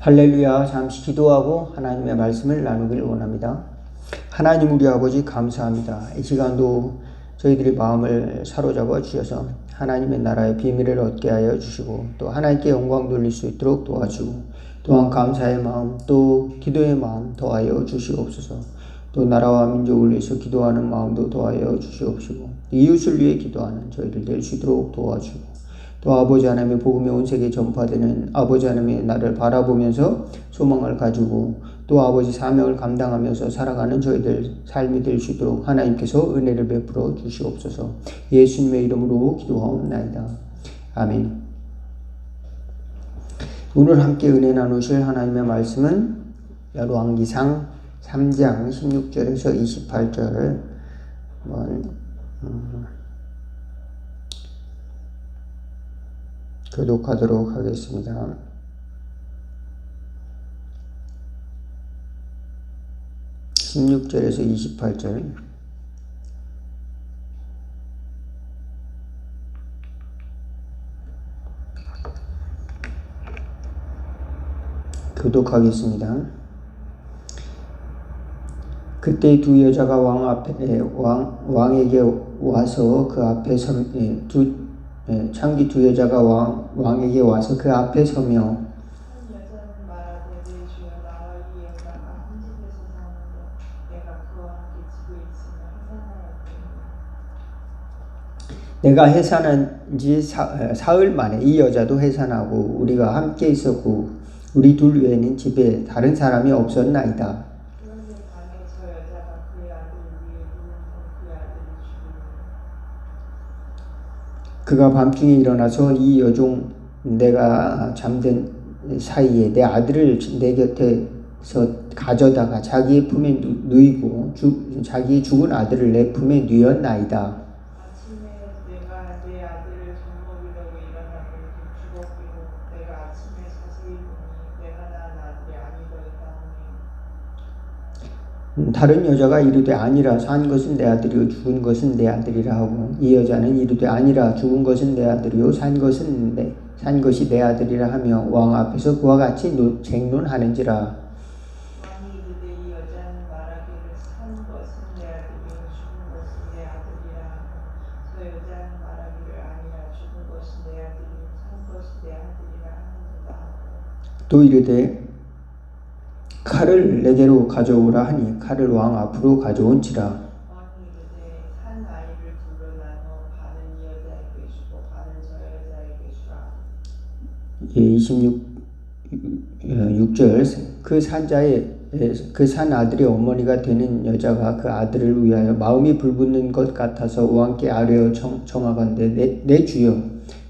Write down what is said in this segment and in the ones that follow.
할렐루야. 잠시 기도하고 하나님의 말씀을 나누길 원합니다. 하나님 우리 아버지 감사합니다. 이 시간도 저희들의 마음을 사로잡아 주셔서 하나님의 나라의 비밀을 얻게 하여 주시고 또 하나님께 영광 돌릴 수 있도록 도와주고 또한 감사의 마음 또 기도의 마음 더하여 주시옵소서. 또 나라와 민족을 위해서 기도하는 마음도 더하여 주시옵시고 이웃을 위해 기도하는 저희들 될 수 있도록 도와주고 또 아버지 하나님의 복음이 온 세계에 전파되는 아버지 하나님의 나를 바라보면서 소망을 가지고 또 아버지 사명을 감당하면서 살아가는 저희들 삶이 될 수 있도록 하나님께서 은혜를 베풀어 주시옵소서. 예수님의 이름으로 기도하옵나이다. 아멘. 오늘 함께 은혜 나누실 하나님의 말씀은 열왕기상 3장 16절에서 28절을 교독하도록 하겠습니다. (16절에서 28절) 교독하겠습니다. 그때 두 여자가 왕에게 와서 그 앞에 창기 두 여자가 왕에게 와서 그 앞에 서며 한 여자는 말하되 내 주여 나와 이 여자가 한 집에서 사는데 내가 그와 함께 집에 있으며 해산하였더니 내가 해산한 지 사흘 만에 이 여자도 해산하고 우리가 함께 있었고 우리 둘 외에는 집에 다른 사람이 없었나이다. 그런데 밤에 저 여자가 그의 아들을 위해 누워서 그의 아들을 죽이고 그가 밤중에 일어나서 이 여종 내가 잠든 사이에 내 아들을 내 곁에서 가져다가 자기의 품에 누이고 자기 죽은 아들을 내 품에 누였나이다. 아침에 내가 내 아들을 젖먹이려고 일어나고 죽었기로 내가 아침에 자세히 보니 내가 낳은 아들이 아니더이다 하니 다른 여자가 이르되 아니라 산 것은 내 아들이요 죽은 것은 내 아들이라 하고 이 여자는 이르되 아니라 죽은 것은 내 아들이요 산 것이 내 아들이라 하며 왕 앞에서 그와 같이 쟁론하는지라. 왕이 이르되 이 여자는 말하기를 산 것은 내 아들이요 죽은 것은 내 아들이라 하고 저 여자는 말하기를 아니라 죽은 것은 내 아들이요 산 것이 내 아들이라 하는도다 하고 또 이르되 칼을 내게로 가져오라 하니 칼을 왕 앞으로 가져온지라. 왕이 이르되 산 아이를 둘로 나눠 반은 이 여자에게 주고 반은 저 여자에게 주라. 6절 그 산 아들의 어머니가 되는 여자가 그 아들을 위하여 마음이 불붙는 것 같아서 왕께 아뢰어 청하건대 내 주여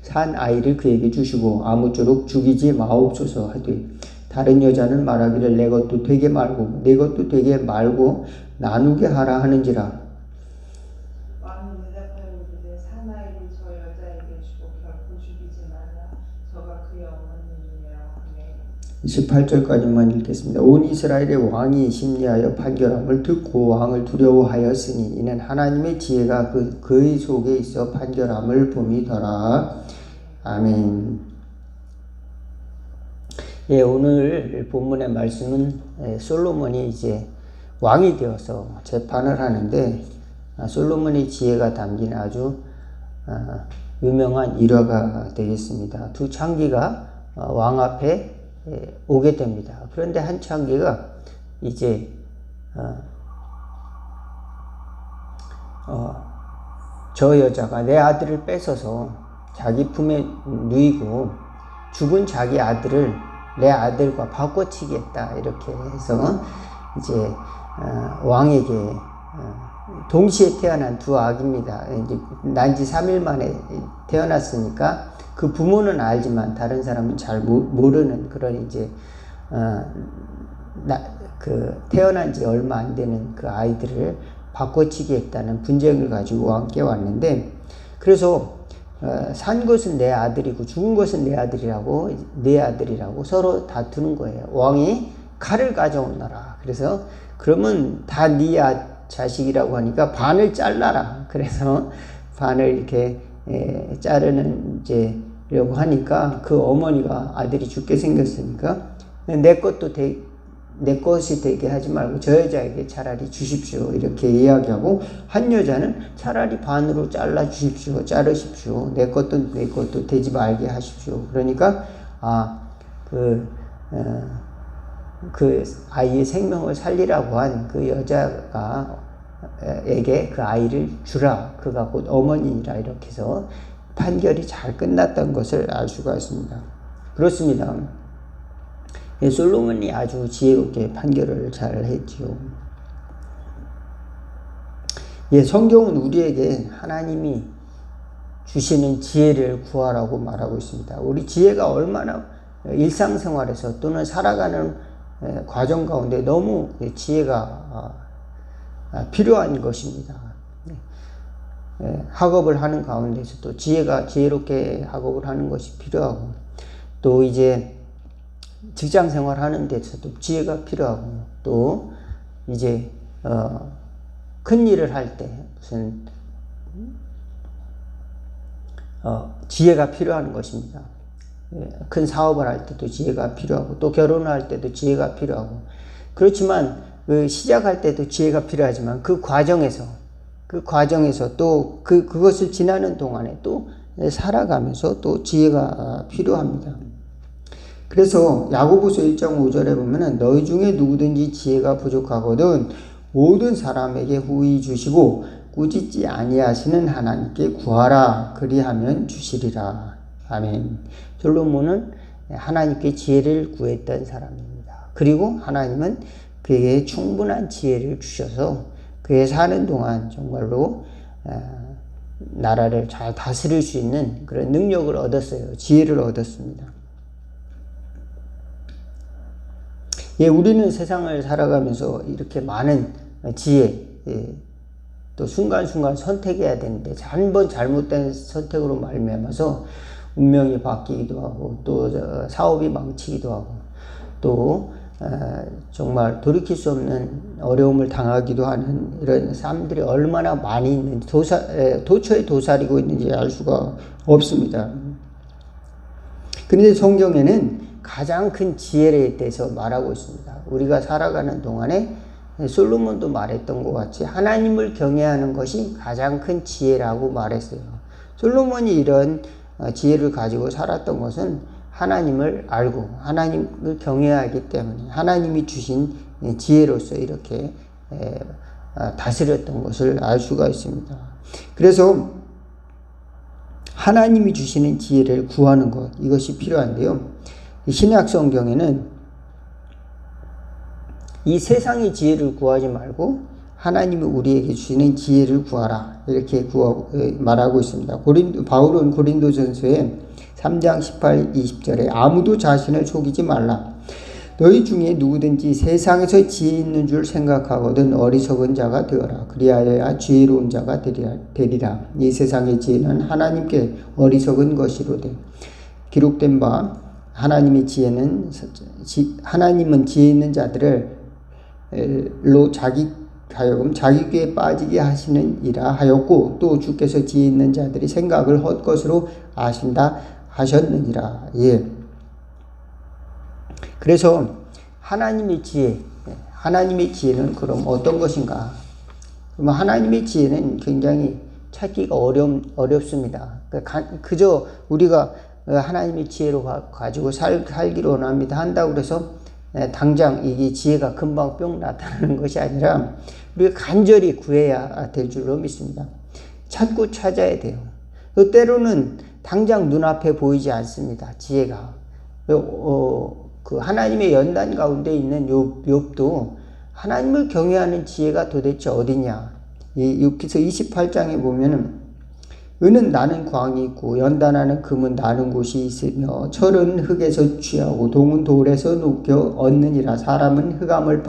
산 아이를 그에게 주시고 아무쪼록 죽이지 마옵소서 하되 다른 여자는 말하기를 내 것도 되게 말고 내 것도 되게 말고 나누게 하라 하는지라. 왕이 대답하여 이르되 산 아이를 저 여자에게 주고 결코 죽이지 말라 저가 그의 어머니이며 하매 18절까지만 읽겠습니다. 온 이스라엘의 왕이 심리하여 판결함을 듣고 왕을 두려워하였으니 이는 하나님의 지혜가 그의 속에 있어 판결함을 봄이더라. 아멘. 예, 오늘 본문의 말씀은 솔로몬이 이제 왕이 되어서 재판을 하는데 솔로몬의 지혜가 담긴 아주 유명한 일화가 되겠습니다. 두 창기가 왕 앞에 오게 됩니다. 그런데 한 창기가 이제 저 여자가 내 아들을 뺏어서 자기 품에 누이고 죽은 자기 아들을 내 아들과 바꿔치겠다 이렇게 해서 이제 왕에게 동시에 태어난 두 아기입니다. 이제 난지 3일 만에 태어났으니까 그 부모는 알지만 다른 사람은 잘 모르는 그런 이제 태어난 지 얼마 안 되는 그 아이들을 바꿔치기했다는 분쟁을 가지고 왕께 왔는데 그래서 산 것은 내 아들이고 죽은 것은 내 아들이라고 서로 다투는 거예요. 왕이 칼을 가져오너라. 그래서 그러면 다 네 자식이라고 하니까 반을 잘라라. 그래서 반을 이렇게 자르는 이제 려고 하니까 그 어머니가 아들이 죽게 생겼으니까 내 것이 되게 하지 말고 저 여자에게 차라리 주십시오. 이렇게 이야기하고, 한 여자는 차라리 반으로 잘라 주십시오. 자르십시오. 내 것도 되지 말게 하십시오. 그러니까 그 아이의 생명을 살리라고 한 그 여자가 에게 그 아이를 주라. 그가 곧 어머니라. 이렇게 해서 판결이 잘 끝났던 것을 알 수가 있습니다. 그렇습니다. 솔로몬이 아주 지혜롭게 판결을 잘 했지요. 성경은 우리에게 하나님이 주시는 지혜를 구하라고 말하고 있습니다. 우리 지혜가 얼마나 일상생활에서 또는 살아가는 과정 가운데 너무 지혜가 필요한 것입니다. 학업을 하는 가운데서 또 지혜롭게 학업을 하는 것이 필요하고, 또 이제 직장 생활 하는 데서도 지혜가 필요하고, 또 이제 큰 일을 할 때 무슨 지혜가 필요한 것입니다. 큰 사업을 할 때도 지혜가 필요하고, 또 결혼을 할 때도 지혜가 필요하고, 그렇지만 시작할 때도 지혜가 필요하지만 그 과정에서 또 그것을 지나는 동안에 또 살아가면서 또 지혜가 필요합니다. 그래서 야고보서 1장 5절에 보면은 너희 중에 누구든지 지혜가 부족하거든 모든 사람에게 후히 주시고 꾸짖지 아니하시는 하나님께 구하라. 그리하면 주시리라. 아멘. 솔로몬은 하나님께 지혜를 구했던 사람입니다. 그리고 하나님은 그에게 충분한 지혜를 주셔서 그의 사는 동안 정말로 나라를 잘 다스릴 수 있는 그런 능력을 얻었어요. 지혜를 얻었습니다. 우리는 세상을 살아가면서 이렇게 많은 지혜, 또 순간순간 선택해야 되는데 한번 잘못된 선택으로 말미암아서 운명이 바뀌기도 하고, 또 사업이 망치기도 하고, 또 정말 돌이킬 수 없는 어려움을 당하기도 하는 이런 사람들이 얼마나 많이 있는지, 도처에 도사리고 있는지 알 수가 없습니다. 그런데 성경에는 가장 큰 지혜에 대해서 말하고 있습니다. 우리가 살아가는 동안에 솔로몬도 말했던 것 같이 하나님을 경외하는 것이 가장 큰 지혜라고 말했어요. 솔로몬이 이런 지혜를 가지고 살았던 것은 하나님을 알고 하나님을 경외하기 때문에 하나님이 주신 지혜로서 이렇게 다스렸던 것을 알 수가 있습니다. 그래서 하나님이 주시는 지혜를 구하는 것, 이것이 필요한데요. 신약 성경에는 이 세상의 지혜를 구하지 말고 하나님이 우리에게 주시는 지혜를 구하라. 이렇게 말하고 있습니다. 바울은 고린도전서에 3장 18, 20절에 아무도 자신을 속이지 말라. 너희 중에 누구든지 세상에서 지혜 있는 줄 생각하거든 어리석은 자가 되어라. 그리하여야 지혜로운 자가 되리라. 이 세상의 지혜는 하나님께 어리석은 것이로되 기록된 바 하나님은 지혜 있는 자들로 하여금 자기 꾀에 빠지게 하시느니라 하였고, 또 주께서 지혜 있는 자들이 생각을 헛것으로 아신다 하셨느니라. 그래서 하나님의 지혜는 그럼 어떤 것인가? 그럼 하나님의 지혜는 굉장히 찾기가 어렵습니다. 그저 우리가 하나님의 지혜로 가지고 살기를 원합니다 한다고 그래서 당장 이게 지혜가 금방 뿅 나타나는 것이 아니라 우리가 간절히 구해야 될 줄로 믿습니다. 찾고 찾아야 돼요. 또 때로는 당장 눈앞에 보이지 않습니다. 지혜가. 그 하나님의 연단 가운데 있는 욥도 하나님을 경외하는 지혜가 도대체 어디냐. 욥기서 28장에 보면은 은은 나는 광이 있고 연단하는 금은 나는 곳이 있으며 철은 흙에서 취하고 동은 돌에서 녹여 얻느니라. 사람은 흑암을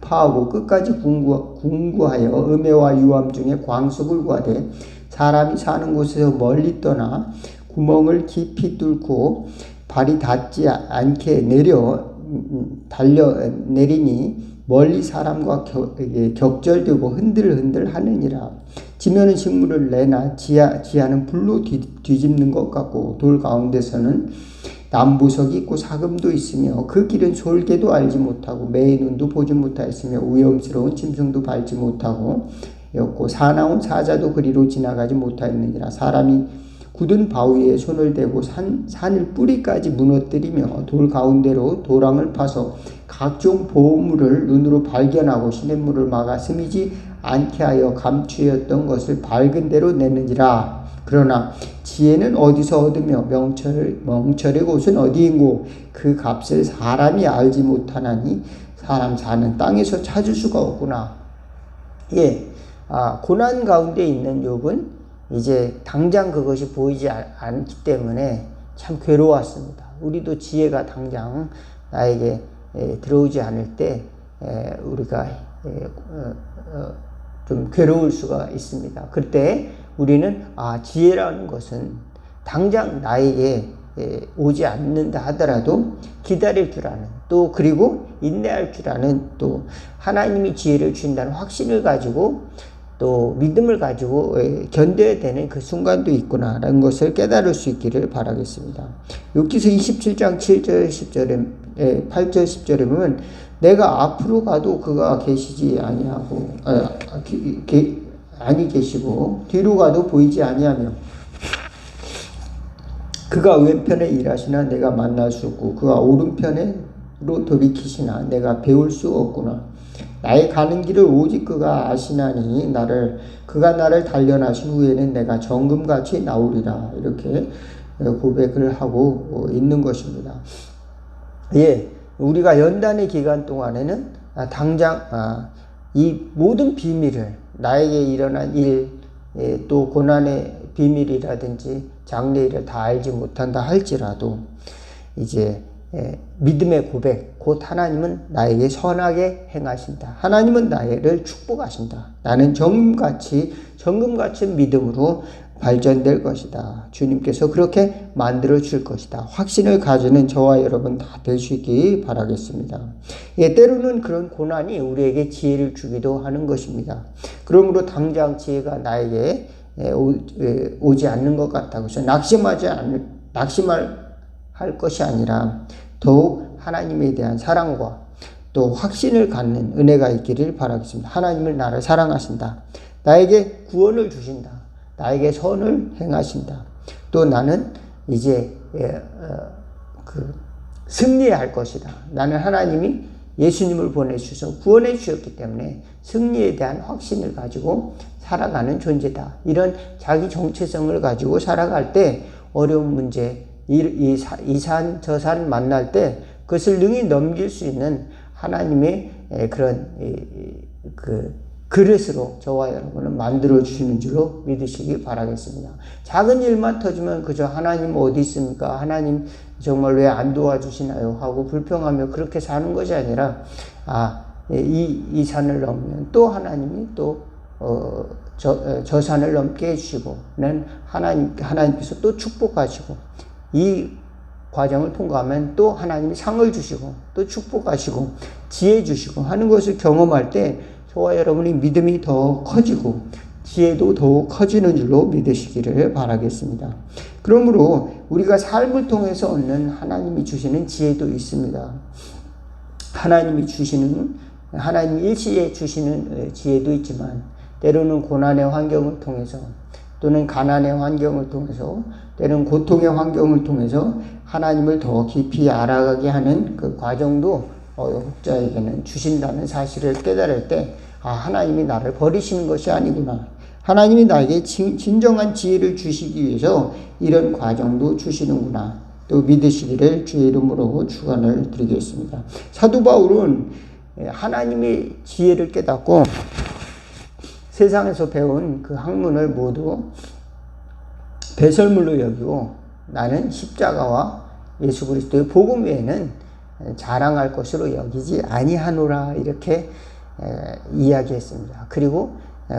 파하고 끝까지 궁구하여 음해와 유암 중에 광속을 구하되 사람이 사는 곳에서 멀리 떠나 구멍을 깊이 뚫고 발이 닿지 않게 달려내리니 멀리 사람과 격절되고 흔들흔들 하느니라. 지면은 식물을 내나 지하는 불로 뒤집는 것 같고 돌 가운데서는 남보석이 있고 사금도 있으며 그 길은 솔개도 알지 못하고 매의 눈도 보지 못하였으며 위험스러운 짐승도 밟지 못하고 였고 사나운 사자도 그리로 지나가지 못하였느니라. 사람이 굳은 바위에 손을 대고 산을 뿌리까지 무너뜨리며 돌 가운데로 도랑을 파서 각종 보물을 눈으로 발견하고 시냇물을 막아 스미지 않게 하여 감추었던 것을 밝은 대로 내느니라. 그러나 지혜는 어디서 얻으며 명철의 곳은 어디인고 그 값을 사람이 알지 못하나니 사람 사는 땅에서 찾을 수가 없구나. 고난 가운데 있는 욥은 이제 당장 그것이 보이지 않기 때문에 참 괴로웠습니다. 우리도 지혜가 당장 나에게 들어오지 않을 때 우리가 좀 괴로울 수가 있습니다. 그때 우리는 지혜라는 것은 당장 나에게 오지 않는다 하더라도 기다릴 줄 아는, 또 그리고 인내할 줄 아는, 또 하나님이 지혜를 주신다는 확신을 가지고 또 믿음을 가지고 견뎌야 되는 그 순간도 있구나라는 것을 깨달을 수 있기를 바라겠습니다. 욥기서 27장 7절 10절에 8절 10절에 보면 내가 앞으로 가도 그가 계시지 아니하고 아니 계시고 뒤로 가도 보이지 아니하며 그가 왼편에 일하시나 내가 만날 수 없고 그가 오른편으로 돌이키시나 내가 배울 수 없구나. 나의 가는 길을 오직 그가 아시나니 그가 나를 단련하신 후에는 내가 정금같이 나오리라. 이렇게 고백을 하고 있는 것입니다. 우리가 연단의 기간 동안에는 당장 이 모든 비밀을, 나에게 일어난 일, 또 고난의 비밀이라든지 장래일을 다 알지 못한다 할지라도 이제 믿음의 고백, 곧 하나님은 나에게 선하게 행하신다. 하나님은 나를 축복하신다. 나는 정금같이 믿음으로 발전될 것이다. 주님께서 그렇게 만들어 줄 것이다. 확신을 가지는 저와 여러분 다 될 수 있기 바라겠습니다. 때로는 그런 고난이 우리에게 지혜를 주기도 하는 것입니다. 그러므로 당장 지혜가 나에게 오지 않는 것 같다고 해서 낙심할 것이 아니라 더욱 하나님에 대한 사랑과 또 확신을 갖는 은혜가 있기를 바라겠습니다. 하나님을 나를 사랑하신다. 나에게 구원을 주신다. 나에게 선을 행하신다. 또 나는 이제 승리해야 할 것이다. 나는 하나님이 예수님을 보내주셔서 구원해 주셨기 때문에 승리에 대한 확신을 가지고 살아가는 존재다. 이런 자기 정체성을 가지고 살아갈 때 어려운 문제, 이 산 저 산 만날 때 그것을 능히 넘길 수 있는 하나님의 그런 그릇으로 저와 여러분을 만들어 주시는 줄로 믿으시기 바라겠습니다. 작은 일만 터지면 그저 하나님 어디 있습니까? 하나님 정말 왜 안 도와주시나요? 하고 불평하며 그렇게 사는 것이 아니라 이 산을 넘으면 또 하나님이 또 저 산을 넘게 해주시고 하나님께서 또 축복하시고 이 과정을 통과하면 또 하나님이 상을 주시고 또 축복하시고 지혜 주시고 하는 것을 경험할 때 저와 여러분의 믿음이 더 커지고 지혜도 더욱 커지는 줄로 믿으시기를 바라겠습니다. 그러므로 우리가 삶을 통해서 얻는 하나님이 주시는 지혜도 있습니다. 하나님 일시에 주시는 지혜도 있지만 때로는 고난의 환경을 통해서 또는 가난의 환경을 통해서 때로는 고통의 환경을 통해서 하나님을 더 깊이 알아가게 하는 그 과정도 혹자에게는 주신다는 사실을 깨달을 때 하나님이 나를 버리시는 것이 아니구나. 하나님이 나에게 진정한 지혜를 주시기 위해서 이런 과정도 주시는구나. 또 믿으시기를 주의 이름으로 축원을 드리겠습니다. 사도 바울은 하나님의 지혜를 깨닫고 세상에서 배운 그 학문을 모두 배설물로 여기고 나는 십자가와 예수 그리스도의 복음 외에는 자랑할 것으로 여기지 아니하노라 이렇게 이야기했습니다. 그리고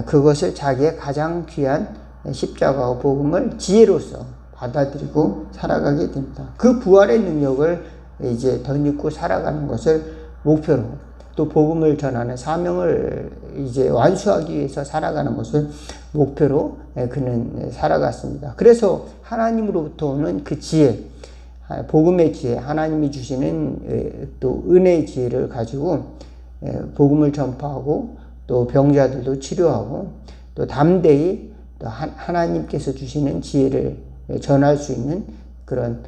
그것을 자기의 가장 귀한 십자가와 복음을 지혜로서 받아들이고 살아가게 됩니다. 그 부활의 능력을 이제 덧입고 살아가는 것을 목표로 또 복음을 전하는 사명을 이제 완수하기 위해서 살아가는 것을 목표로 그는 살아갔습니다. 그래서 하나님으로부터 오는 그 지혜, 복음의 지혜, 하나님이 주시는 또 은혜의 지혜를 가지고 복음을 전파하고 또 병자들도 치료하고 또 담대히 또 하나님께서 주시는 지혜를 전할 수 있는 그런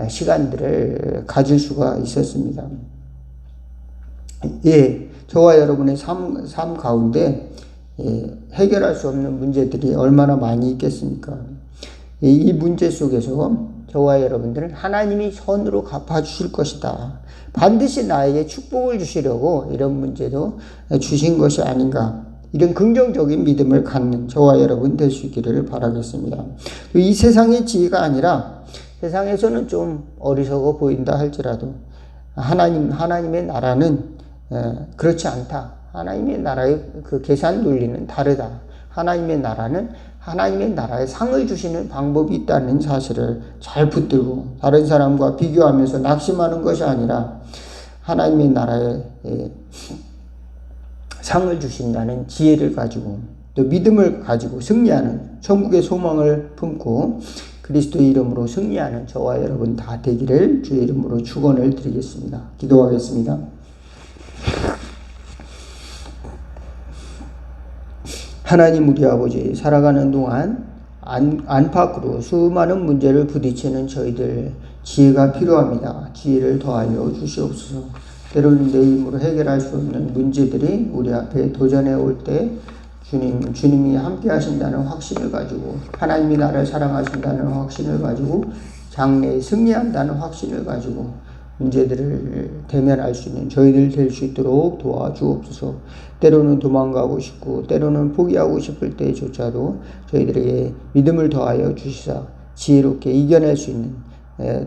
시간들을 가질 수가 있었습니다. 저와 여러분의 삶 가운데 해결할 수 없는 문제들이 얼마나 많이 있겠습니까? 이 문제 속에서 저와 여러분들은 하나님이 선으로 갚아주실 것이다. 반드시 나에게 축복을 주시려고 이런 문제도 주신 것이 아닌가. 이런 긍정적인 믿음을 갖는 저와 여러분 될 수 있기를 바라겠습니다. 이 세상의 지혜가 아니라 세상에서는 좀 어리석어 보인다 할지라도 하나님의 나라는 그렇지 않다. 하나님의 나라의 그 계산 논리는 다르다. 하나님의 나라는 하나님의 나라에 상을 주시는 방법이 있다는 사실을 잘 붙들고 다른 사람과 비교하면서 낙심하는 것이 아니라 하나님의 나라에 상을 주신다는 지혜를 가지고 또 믿음을 가지고 승리하는 천국의 소망을 품고 그리스도의 이름으로 승리하는 저와 여러분 다 되기를 주의 이름으로 축원을 드리겠습니다. 기도하겠습니다. 하나님 우리 아버지, 살아가는 동안 안팎으로 수많은 문제를 부딪히는 저희들 지혜가 필요합니다. 지혜를 더하여 주시옵소서. 때로는 내 힘으로 해결할 수 없는 문제들이 우리 앞에 도전해 올 때 주님이 함께 하신다는 확신을 가지고 하나님이 나를 사랑하신다는 확신을 가지고 장래에 승리한다는 확신을 가지고 문제들을 대면할 수 있는 저희들 될 수 있도록 도와주옵소서. 때로는 도망가고 싶고 때로는 포기하고 싶을 때조차도 저희들에게 믿음을 더하여 주시사 지혜롭게 이겨낼 수 있는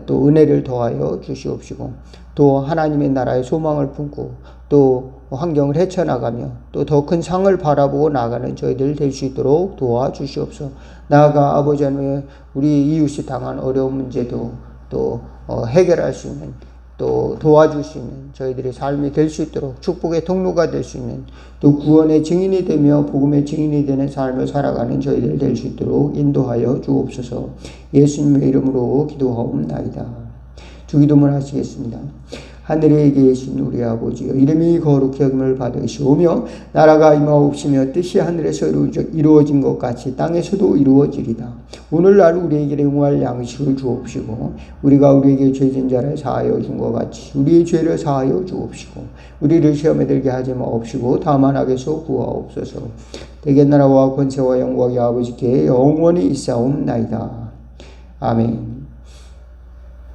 또 은혜를 더하여 주시옵시고 또 하나님의 나라의 소망을 품고 또 환경을 헤쳐나가며 또 더 큰 상을 바라보고 나가는 저희들 될 수 있도록 도와주시옵소서. 나아가 아버지 하나님 우리 이웃이 당한 어려운 문제도 또 해결할 수 있는 또 도와줄 수 있는 저희들의 삶이 될 수 있도록 축복의 통로가 될 수 있는 또 구원의 증인이 되며 복음의 증인이 되는 삶을 살아가는 저희들 될 수 있도록 인도하여 주옵소서. 예수님의 이름으로 기도하옵나이다. 주기도문 하시겠습니다. 하늘에 계신 우리 아버지여, 이름이 거룩히 여김을 받으시오며 나라가 임하옵시며 뜻이 하늘에서 이루어진 것 같이 땅에서도 이루어지리다. 오늘날 우리에게 용할 양식을 주옵시고 우리가 우리에게 죄진 자를 사하여 준 것 같이 우리의 죄를 사하여 주옵시고 우리를 시험에 들게 하지 마옵시고 다만 악에서 구하옵소서. 대개 나라와 권세와 영광이 아버지께 영원히 있사옵나이다. 아멘.